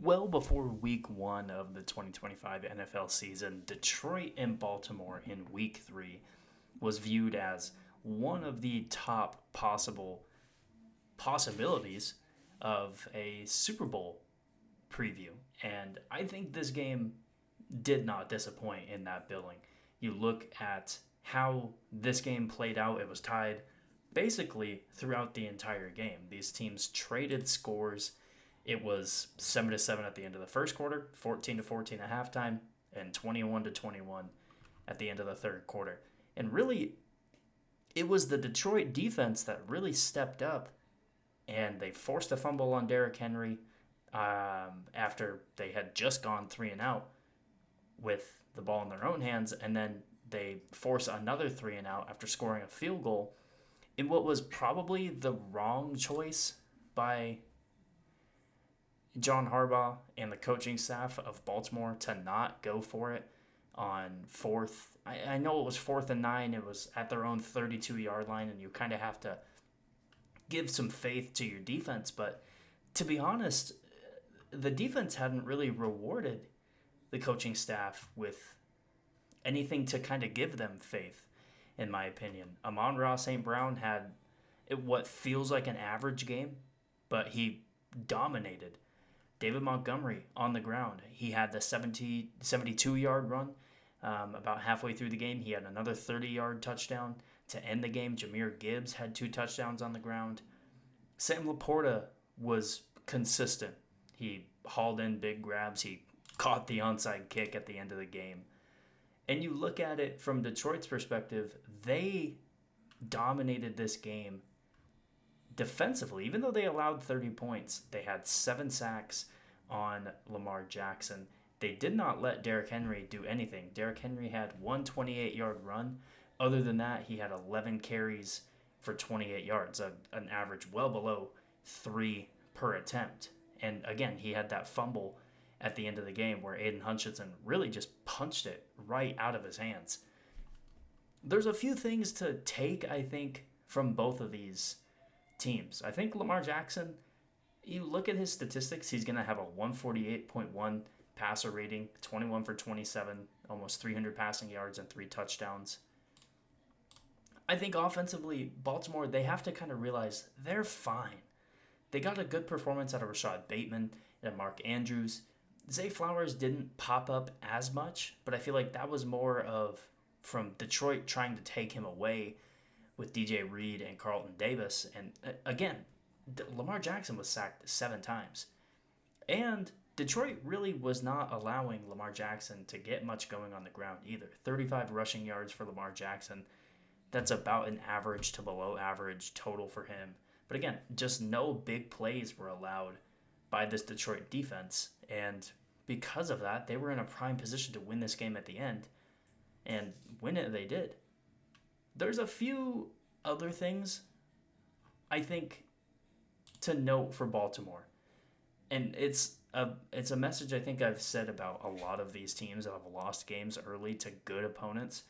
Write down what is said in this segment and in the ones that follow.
Well before week one of the 2025 NFL season, Detroit and Baltimore in week three was viewed as one of the top possibilities of a Super Bowl preview. And I think this game did not disappoint in that billing. You look at how this game played out, it was tied basically throughout the entire game. These teams traded scores. It was 7-7 at the end of the first quarter, 14-14 at halftime, and 21-21 at the end of the third quarter. And really, it was the Detroit defense that really stepped up, and they forced a fumble on Derrick Henry after they had just gone 3-and-out with the ball in their own hands, and then they force another 3-and-out after scoring a field goal in what was probably the wrong choice by John Harbaugh and the coaching staff of Baltimore to not go for it on fourth. I know it was 4th and 9. It was at their own 32-yard line, and you kind of have to give some faith to your defense. But to be honest, the defense hadn't really rewarded the coaching staff with anything to kind of give them faith, in my opinion. Amon-Ra St. Brown had what feels like an average game, but he dominated. David Montgomery on the ground. He had the 72-yard run about halfway through the game. He had another 30-yard touchdown to end the game. Jahmyr Gibbs had 2 touchdowns on the ground. Sam Laporta was consistent. He hauled in big grabs. He caught the onside kick at the end of the game. And you look at it from Detroit's perspective, they dominated this game defensively. Even though they allowed 30 points, they had 7 sacks on Lamar Jackson. They did not let Derrick Henry do anything. Derrick Henry had one 28-yard run. Other than that, he had 11 carries for 28 yards, an average well below 3 per attempt. And again, he had that fumble at the end of the game where Aiden Hutchinson really just punched it right out of his hands. There's a few things to take, I think, from both of these teams. I think Lamar Jackson, you look at his statistics, he's going to have a 148.1 passer rating, 21 for 27, almost 300 passing yards and 3 touchdowns. I think offensively, Baltimore, they have to kind of realize they're fine. They got a good performance out of Rashad Bateman and Mark Andrews. Zay Flowers didn't pop up as much, but I feel like that was more of from Detroit trying to take him away with DJ Reed and Carlton Davis. And again, Lamar Jackson was sacked 7 times. And Detroit really was not allowing Lamar Jackson to get much going on the ground either. 35 rushing yards for Lamar Jackson. That's about an average to below average total for him. But again, just no big plays were allowed by this Detroit defense. And because of that, they were in a prime position to win this game at the end. And win it they did. There's a few other things I think to note for Baltimore. And it's a message I think I've said about a lot of these teams that have lost games early to good opponents.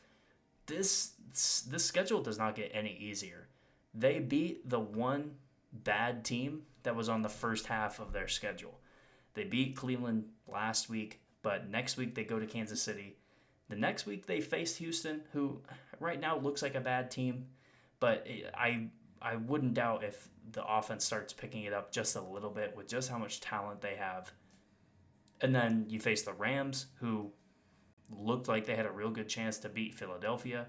This schedule does not get any easier. They beat the one bad team that was on the first half of their schedule. They beat Cleveland last week, but next week they go to Kansas City. The next week they face Houston, who right now looks like a bad team, but I wouldn't doubt if the offense starts picking it up just a little bit with just how much talent they have. And then you face the Rams, who looked like they had a real good chance to beat Philadelphia.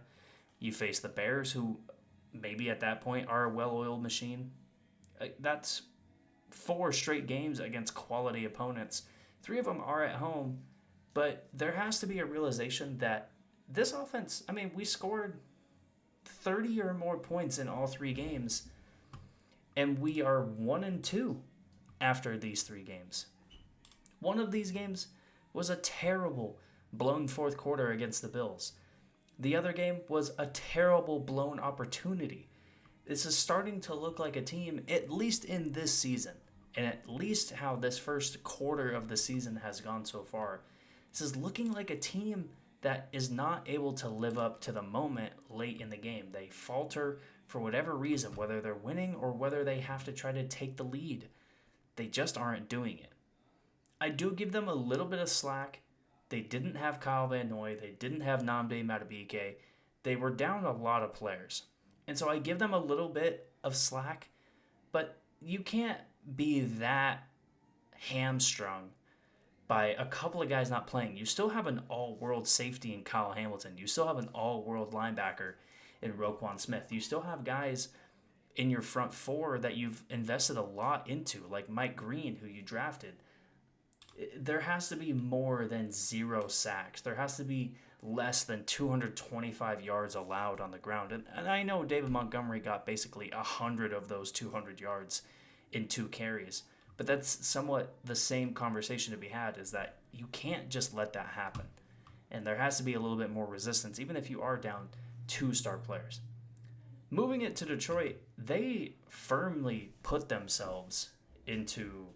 You face the Bears, who maybe at that point are a well-oiled machine. That's 4 straight games against quality opponents. 3 of them are at home, but there has to be a realization that this offense, we scored 30 or more points in all 3 games, and we are 1-2 after these 3 games. One of these games was a terrible blown fourth quarter against the Bills. The other game was a terrible blown opportunity. This is starting to look like a team, at least in this season, and at least how this first quarter of the season has gone so far. This is looking like a team that is not able to live up to the moment late in the game. They falter for whatever reason, whether they're winning or whether they have to try to take the lead. They just aren't doing it. I do give them a little bit of slack. They didn't have Kyle Van Noy. They didn't have Nnamdi Madubuike. They were down a lot of players. And so I give them a little bit of slack, but you can't be that hamstrung by a couple of guys not playing. You still have an all-world safety in Kyle Hamilton. You still have an all-world linebacker in Roquan Smith. You still have guys in your front four that you've invested a lot into, like Mike Green, who you drafted. There has to be more than 0 sacks. There has to be less than 225 yards allowed on the ground. And I know David Montgomery got basically 100 of those 200 yards in 2 carries. But that's somewhat the same conversation to be had, is that you can't just let that happen. And there has to be a little bit more resistance, even if you are down 2 star players. Moving it to Detroit, they firmly put themselves into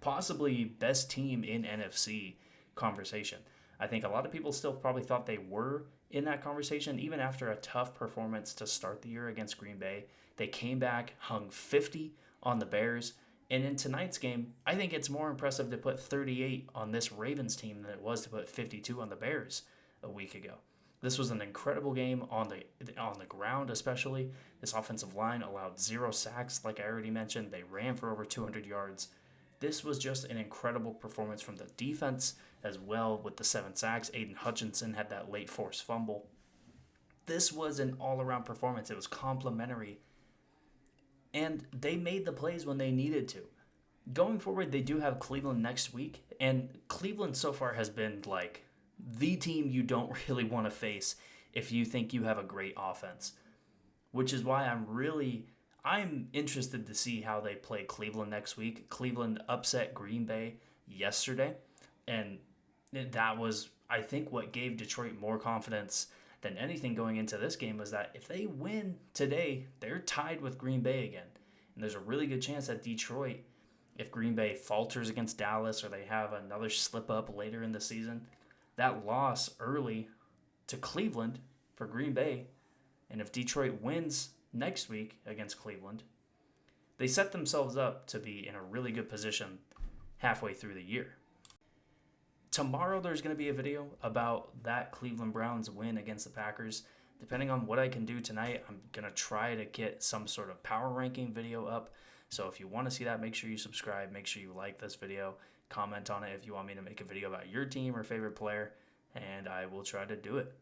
possibly best team in NFC conversation. I think a lot of people still probably thought they were in that conversation, even after a tough performance to start the year against Green Bay. They came back, hung 50 on the Bears. And in tonight's game, I think it's more impressive to put 38 on this Ravens team than it was to put 52 on the Bears a week ago. This was an incredible game on the ground, especially. This offensive line allowed 0 sacks, like I already mentioned. They ran for over 200 yards. This was just an incredible performance from the defense as well, with the 7 sacks. Aiden Hutchinson had that late forced fumble. This was an all-around performance. It was complimentary. And they made the plays when they needed to. Going forward, they do have Cleveland next week. And Cleveland so far has been like the team you don't really want to face if you think you have a great offense. Which is why I'm interested to see how they play Cleveland next week. Cleveland upset Green Bay yesterday. And that was, I think, what gave Detroit more confidence than anything going into this game, was that if they win today, they're tied with Green Bay again. And there's a really good chance that Detroit, if Green Bay falters against Dallas or they have another slip up later in the season, that loss early to Cleveland for Green Bay, and if Detroit wins next week against Cleveland, they set themselves up to be in a really good position halfway through the year. Tomorrow there's going to be a video about that Cleveland Browns win against the Packers. Depending on what I can do tonight, I'm going to try to get some sort of power ranking video up. So if you want to see that, make sure you subscribe. Make sure you like this video. Comment on it if you want me to make a video about your team or favorite player, and I will try to do it.